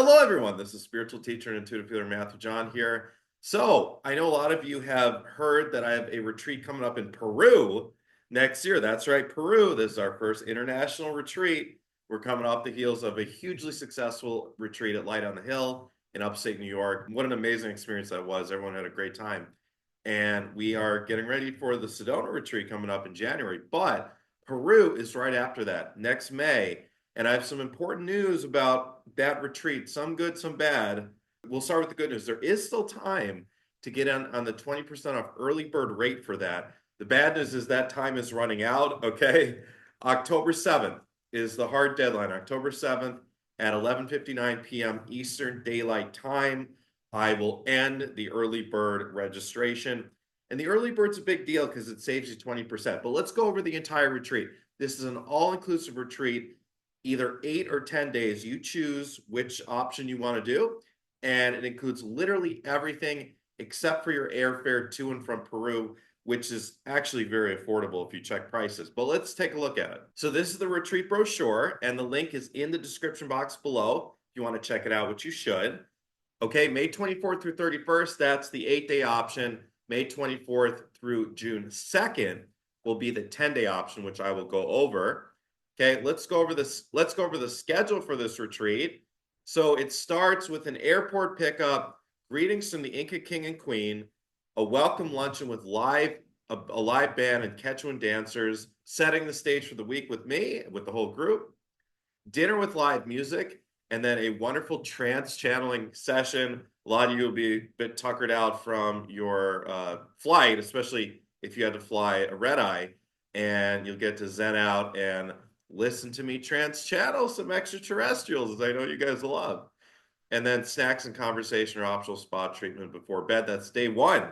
Hello, everyone. This is spiritual teacher and intuitive healer Matthew John here. So, I know a lot of you have heard that I have a retreat coming up in Peru next year. That's right, Peru. This is our first international retreat. We're coming off the heels of a hugely successful retreat at Light on the Hill in upstate New York. What an amazing experience that was. Everyone had a great time. And we are getting ready for the Sedona retreat coming up in January. But Peru is right after that, next May. And I have some important news about that retreat, some good, some bad. We'll start with the good news. There is still time to get on the 20% off early bird rate for that. The bad news is that time is running out, okay? October 7th is the hard deadline, October 7th at 11:59 p.m. Eastern Daylight Time. I will end the early bird registration. And the early bird's a big deal because it saves you 20%. But let's go over the entire retreat. This is an all-inclusive retreat. Either 8 or 10 days. You choose which option you want to do. And it includes literally everything except for your airfare to and from Peru, which is actually very affordable if you check prices. But let's take a look at it. So this is the retreat brochure, and the link is in the description box below if you want to check it out, which you should. Okay, May 24th through 31st, that's the 8-day option. May 24th through June 2nd will be the 10-day option, which I will go over. Okay, let's go over this. Let's go over the schedule for this retreat. So it starts with an airport pickup, greetings from the Inca King and Queen, a welcome luncheon with a live band and Quechuan dancers, setting the stage for the week with me, with the whole group, dinner with live music, and then a wonderful trance channeling session. A lot of you will be a bit tuckered out from your flight, especially if you had to fly a red eye, and you'll get to zen out and listen to me trance channel some extraterrestrials, as I know you guys love. And then snacks and conversation or optional spa treatment before bed. That's day 1.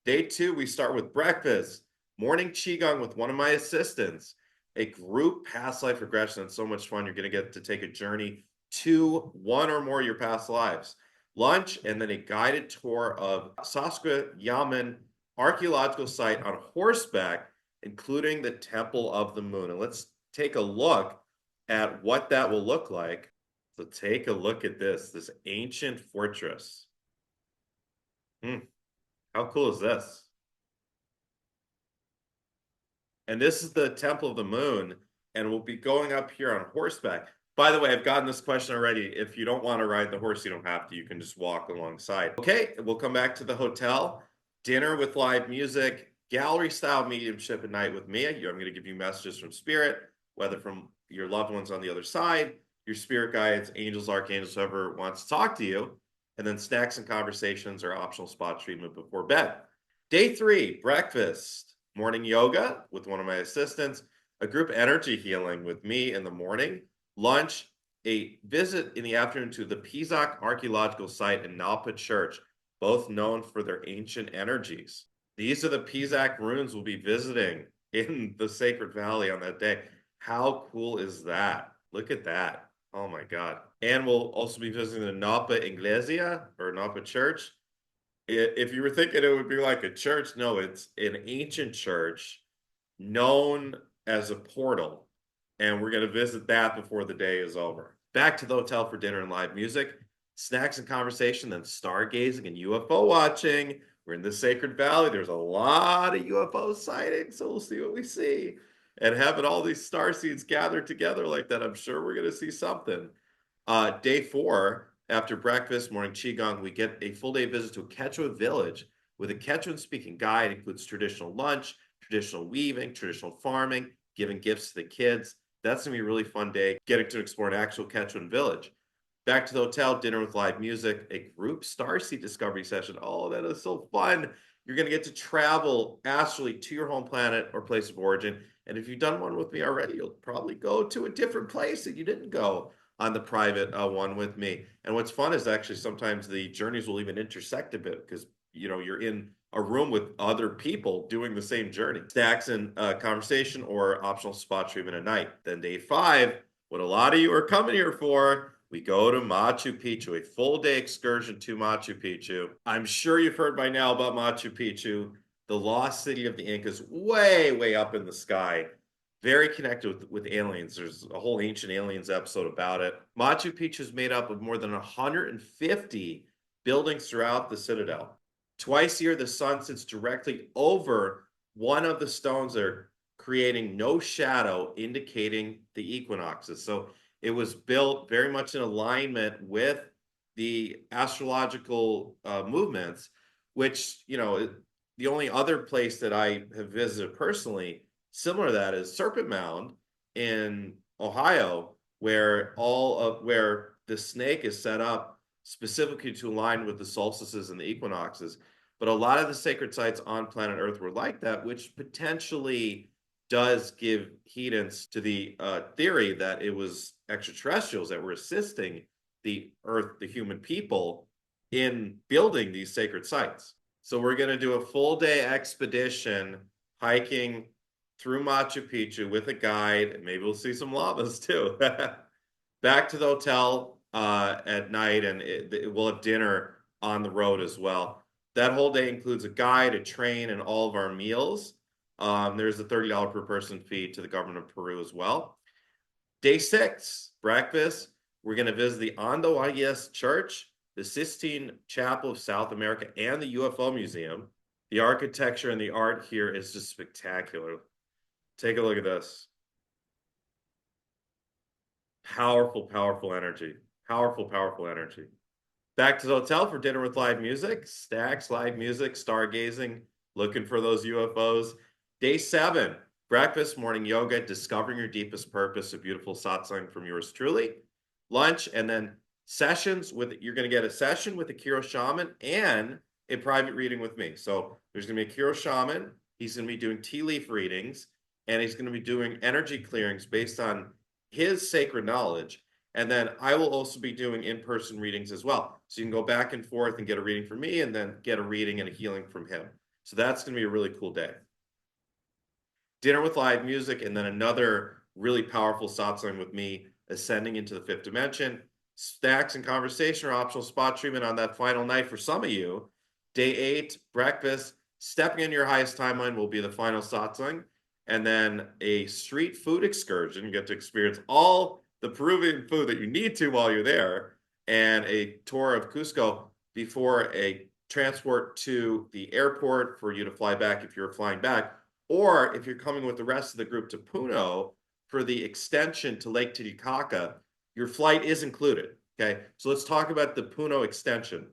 Day 2, we start with breakfast, morning qigong with one of my assistants, a group past life regression. It's so much fun. You're going to get to take a journey to one or more of your past lives. Lunch, and then a guided tour of Yaman archaeological site on horseback, including the Temple of the Moon. And let's take a look at what that will look like. So take a look at this ancient fortress. How cool is this? And this is the Temple of the Moon, and we'll be going up here on horseback. By the way, I've gotten this question already. If you don't want to ride the horse, you don't have to. You can just walk alongside. Okay, we'll come back to the hotel. Dinner with live music, gallery-style mediumship at night with me. I'm going to give you messages from Spirit, whether from your loved ones on the other side, your spirit guides, angels, archangels, whoever wants to talk to you, and then snacks and conversations or optional spot treatment before bed. Day 3, breakfast, morning yoga with one of my assistants, a group energy healing with me in the morning, lunch, a visit in the afternoon to the Pisac archaeological site in Nalpa Church, both known for their ancient energies. These are the Pisac ruins we'll be visiting in the Sacred Valley on that day. How cool is that? Look at that. Oh my God. And we'll also be visiting the Nalpa Iglesia or Nalpa Church. If you were thinking it would be like a church, no, it's an ancient church known as a portal. And we're going to visit that before the day is over. Back to the hotel for dinner and live music, snacks and conversation, then stargazing and UFO watching. We're in the Sacred Valley. There's a lot of UFO sightings, so we'll see what we see. And having all these starseeds gathered together like that, I'm sure we're going to see something. Day 4, after breakfast, morning qigong, we get a full day visit to a Quechua village with a Quechuan speaking guide. It includes traditional lunch, traditional weaving, traditional farming, giving gifts to the kids. That's going to be a really fun day, getting to explore an actual Quechuan village. Back to the hotel, dinner with live music, a group Starseed discovery session. Oh, that is so fun. You're going to get to travel astrally to your home planet or place of origin. And if you've done one with me already, you'll probably go to a different place that you didn't go on the private one with me. And what's fun is actually sometimes the journeys will even intersect a bit because, you know, you're in a room with other people doing the same journey. Snacks and conversation or optional spot treatment at night. Then day 5, what a lot of you are coming here for, we go to Machu Picchu, a full day excursion to Machu Picchu. I'm sure you've heard by now about Machu Picchu, the lost city of the Incas, way, way up in the sky. very connected with aliens. There's a whole Ancient Aliens episode about it. Machu Picchu is made up of more than 150 buildings throughout the citadel. Twice a year, the sun sits directly over one of the stones there, creating no shadow, indicating the equinoxes. So it was built very much in alignment with the astrological movements, which, you know, the only other place that I have visited personally similar to that is Serpent Mound in Ohio, where the snake is set up specifically to align with the solstices and the equinoxes. But a lot of the sacred sites on planet Earth were like that, which potentially does give credence to the theory that it was extraterrestrials that were assisting the Earth, the human people, in building these sacred sites. So we're going to do a full day expedition hiking through Machu Picchu with a guide, and maybe we'll see some lavas too. Back to the hotel at night, and we'll have dinner on the road as well. That whole day includes a guide, a train, and all of our meals. There's a $30 per person fee to the government of Peru as well. Day 6, breakfast. We're going to visit the Ando Ayes Church, the Sistine Chapel of South America, and the UFO Museum. The architecture and the art here is just spectacular. Take a look at this. Powerful, powerful energy. Powerful, powerful energy. Back to the hotel for dinner with live music, stacks, live music, stargazing, looking for those UFOs. Day 7, breakfast, morning yoga, discovering your deepest purpose, a beautiful satsang from yours truly. Lunch, and then sessions with, you're going to get a session with a Kiro shaman and a private reading with me. So there's going to be a Kiro shaman. He's going to be doing tea leaf readings, and he's going to be doing energy clearings based on his sacred knowledge. And then I will also be doing in-person readings as well. So you can go back and forth and get a reading from me and then get a reading and a healing from him. So that's going to be a really cool day. Dinner with live music, and then another really powerful satsang with me ascending into the 5th dimension. Stacks and conversation or optional spot treatment on that final night for some of you. Day 8, breakfast. Stepping into your highest timeline will be the final satsang. And then a street food excursion. You get to experience all the Peruvian food that you need to while you're there, and a tour of Cusco before a transport to the airport for you to fly back if you're flying back, or if you're coming with the rest of the group to Puno for the extension to Lake Titicaca, your flight is included. Okay, so let's talk about the Puno extension.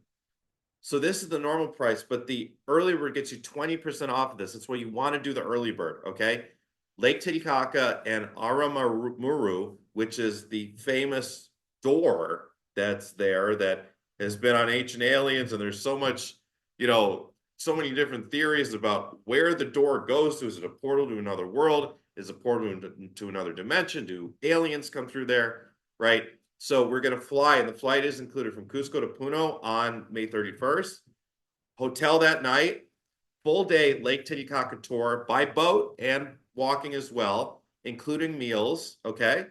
So this is the normal price, but the early bird gets you 20% off of this. That's why you want to do the early bird, okay? Lake Titicaca and Aramuru, which is the famous door that's there that has been on Ancient Aliens, and there's so much, you know, so many different theories about where the door goes to. Is it a portal to another world? Is it a portal to another dimension? Do aliens come through there, right? So we're going to fly, and the flight is included from Cusco to Puno on May 31st. Hotel that night, full day Lake Titicaca tour by boat and walking as well, including meals, okay?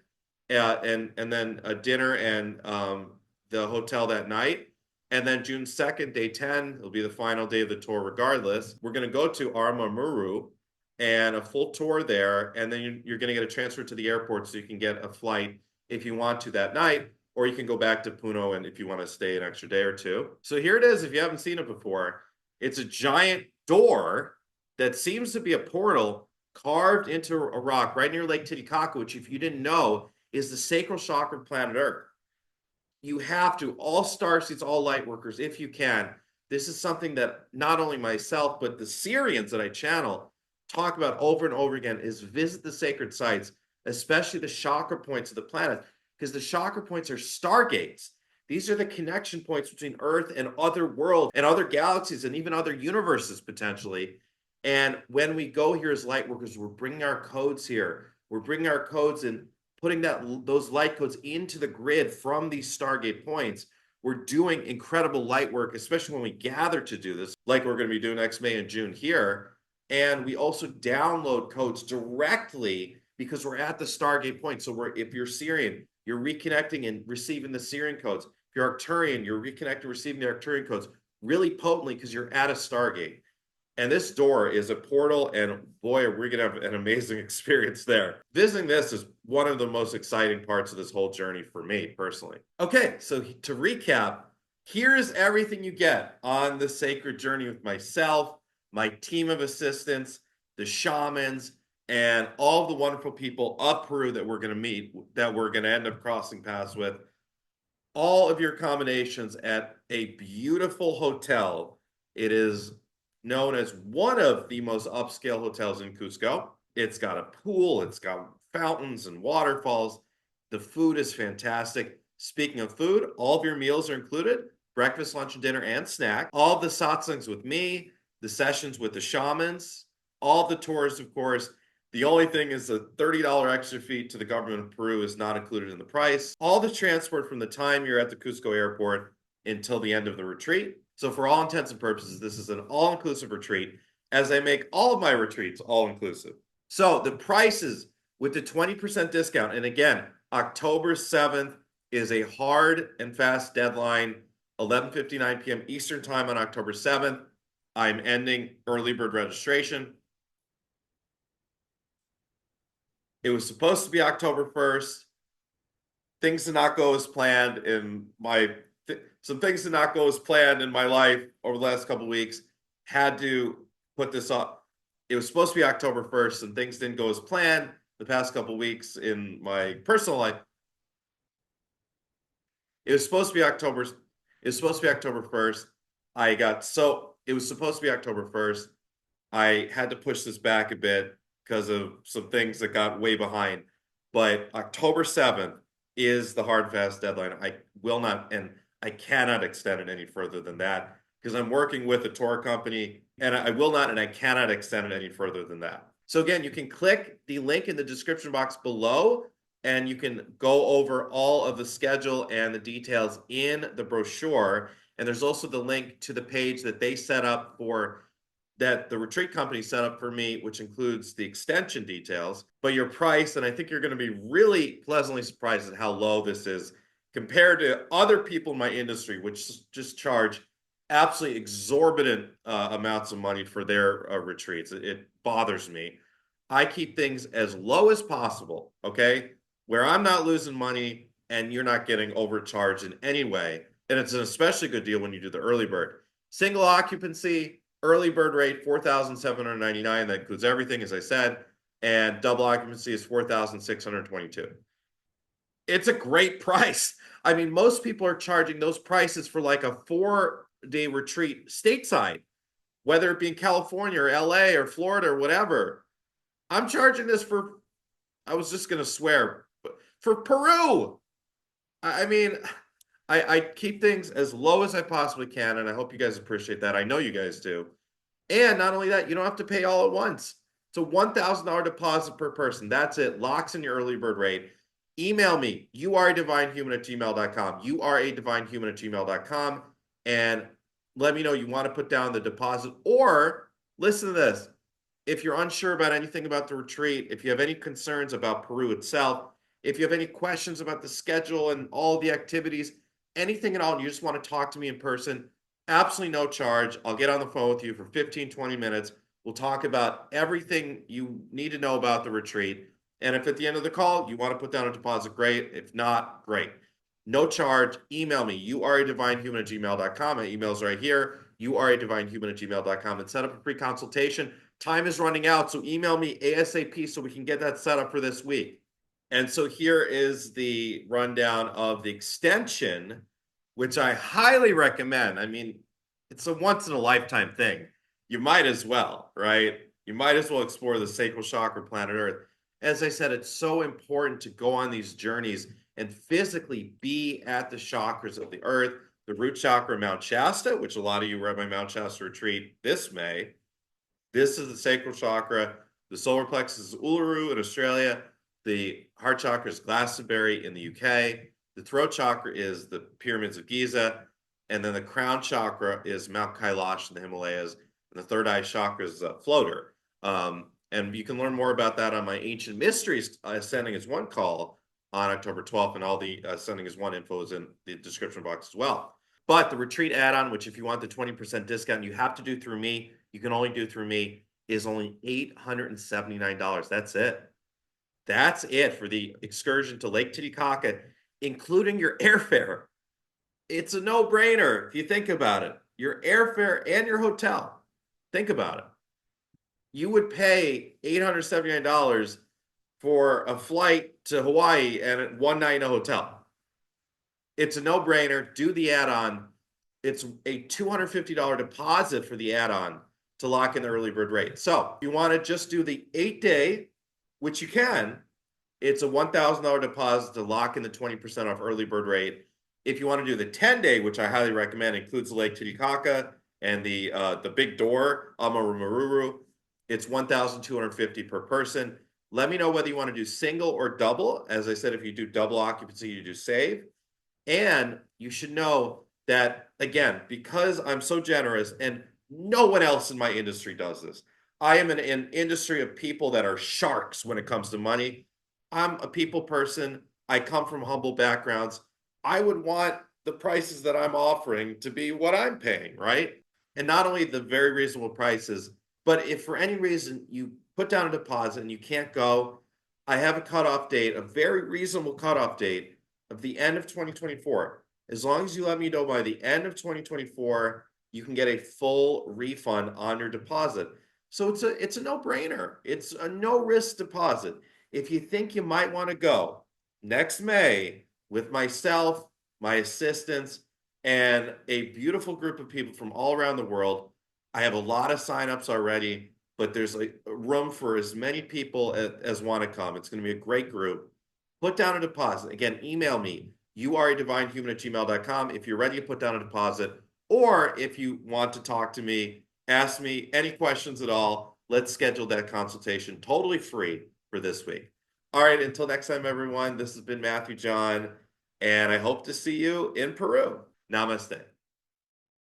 And then a dinner and the hotel that night. And then June 2nd, day 10, it'll be the final day of the tour regardless. We're going to go to Aramuru and a full tour there, and then you're going to get a transfer to the airport so you can get a flight if you want to that night, or you can go back to Puno and if you want to stay an extra day or two. So here it is, if you haven't seen it before. It's a giant door that seems to be a portal carved into a rock right near Lake Titicaca, which, if you didn't know, is the sacral chakra of planet Earth. You have to, all starseeds, all light workers, if you can. This is something that not only myself, but the Syrians that I channel talk about over and over again, is visit the sacred sites, especially the chakra points of the planet, because the chakra points are stargates. These are the connection points between Earth and other worlds and other galaxies and even other universes potentially. And when we go here as light workers, we're bringing our codes here. We're bringing our codes and putting those light codes into the grid from these stargate points. We're doing incredible light work, especially when we gather to do this, like we're going to be doing next May and June here. And we also download codes directly because we're at the Stargate point. So if you're Syrian, you're reconnecting and receiving the Syrian codes. If you're Arcturian, you're reconnecting, receiving the Arcturian codes really potently because you're at a Stargate. And this door is a portal, and boy, we're going to have an amazing experience there. Visiting this is one of the most exciting parts of this whole journey for me personally. Okay, so to recap, here's everything you get on the sacred journey with myself, my team of assistants, the shamans, and all the wonderful people of Peru that we're going to meet, that we're going to end up crossing paths with. All of your accommodations at a beautiful hotel. It is known as one of the most upscale hotels in Cusco. It's got a pool, it's got fountains and waterfalls. The food is fantastic. Speaking of food, all of your meals are included: breakfast, lunch, and dinner, and snack. All of the satsangs with me, the sessions with the shamans, all the tours, of course. The only thing is a $30 extra fee to the government of Peru is not included in the price. All the transport from the time you're at the Cusco airport until the end of the retreat. So for all intents and purposes, this is an all-inclusive retreat, as I make all of my retreats all-inclusive. So the prices with the 20% discount, and again, October 7th is a hard and fast deadline, 11:59 p.m. Eastern time on October 7th. I'm ending early bird registration. It was supposed to be October 1st. Things did not go as planned in my some things did not go as planned in my life over the last couple of weeks. Had to put this up. It was supposed to be October 1st, and things didn't go as planned the past couple of weeks in my personal life. It was supposed to be October. It was supposed to be October 1st. It was supposed to be October 1st. I had to push this back a bit because of some things that got way behind. But October 7th is the hard and fast deadline. I will not, and I cannot extend it any further than that, because I'm working with a tour company, and I will not, and I cannot extend it any further than that. So again, you can click the link in the description box below, and you can go over all of the schedule and the details in the brochure. And there's also the link to the page that they set up for that the retreat company set up for me, which includes the extension details. But your price, and I think you're going to be really pleasantly surprised at how low this is compared to other people in my industry, which just charge absolutely exorbitant amounts of money for their retreats. It bothers me. I keep things as low as possible, okay, where I'm not losing money and you're not getting overcharged in any way. And it's an especially good deal when you do the early bird. Single occupancy, early bird rate, $4,799. That includes everything, as I said. And double occupancy is $4,622. It's a great price. I mean, most people are charging those prices for like a 4-day retreat stateside, whether it be in California or LA or Florida or whatever. I'm charging this for, I was just going to swear, but for Peru. I mean, I keep things as low as I possibly can, and I hope you guys appreciate that. I know you guys do. And not only that, you don't have to pay all at once. It's a $1,000 deposit per person. That's it. Locks in your early bird rate. Email me, youaredivinehuman@gmail.com, youaredivinehuman@gmail.com, and let me know you want to put down the deposit. Or listen to this. If you're unsure about anything about the retreat, if you have any concerns about Peru itself, if you have any questions about the schedule and all the activities, anything at all, and you just want to talk to me in person, absolutely no charge. I'll get on the phone with you for 15, 20 minutes. We'll talk about everything you need to know about the retreat. And if at the end of the call, you want to put down a deposit, great. If not, great. No charge. Email me, youaredivinehuman@gmail.com. My email's right here, youaredivinehuman@gmail.com, and set up a free consultation. Time is running out, so email me ASAP so we can get that set up for this week. And so here is the rundown of the extension, which I highly recommend. I mean, it's a once-in-a-lifetime thing. You might as well, right? You might as well explore the sacral chakra, planet Earth. As I said, it's so important to go on these journeys and physically be at the chakras of the Earth. The root chakra, Mount Shasta, which a lot of you were at my Mount Shasta retreat this May. This is the sacral chakra. The solar plexus is Uluru in Australia. The heart chakra is Glastonbury in the UK. The throat chakra is the pyramids of Giza. And then the crown chakra is Mount Kailash in the Himalayas. And the third eye chakra is Floater. And you can learn more about that on my Ancient Mysteries Ascending as One call on October 12th. And all the Ascending as One info is in the description box as well. But the retreat add-on, which if you want the 20% discount, you have to do through me, you can only do through me is only $879. That's it. That's it for the excursion to Lake Titicaca, including your airfare. It's a no-brainer if you think about it. Your airfare and your hotel. Think about it. You would pay $879 for a flight to Hawaii and one night in a hotel. It's a no-brainer. Do the add-on. It's a $250 deposit for the add-on to lock in the early bird rate. So if you want to just do the 8-day, which you can, it's a $1,000 deposit to lock in the 20% off early bird rate. If you want to do the 10-day, which I highly recommend, includes the Lake Titicaca and the big door, Amarumaruru, it's $1,250 per person. Let me know whether you want to do single or double. As I said, if you do double occupancy, you do save. And you should know that, again, because I'm so generous and no one else in my industry does this. I am in an industry of people that are sharks when it comes to money. I'm a people person. I come from humble backgrounds. I would want the prices that I'm offering to be what I'm paying, right? And not only the very reasonable prices, but if for any reason you put down a deposit and you can't go, I have a cutoff date, a very reasonable cutoff date of the end of 2024. As long as you let me know by the end of 2024, you can get a full refund on your deposit. So it's a no-brainer. It's a no-risk deposit. If you think you might want to go next May with myself, my assistants, and a beautiful group of people from all around the world, I have a lot of signups already, but there's a room for as many people as want to come. It's going to be a great group. Put down a deposit. Again, email me, youaredivinehuman@gmail.com if you're ready to put down a deposit, or if you want to talk to me, ask me any questions at all. Let's schedule that consultation totally free for this week. All right, until next time, everyone, this has been Matthew John, and I hope to see you in Peru. Namaste.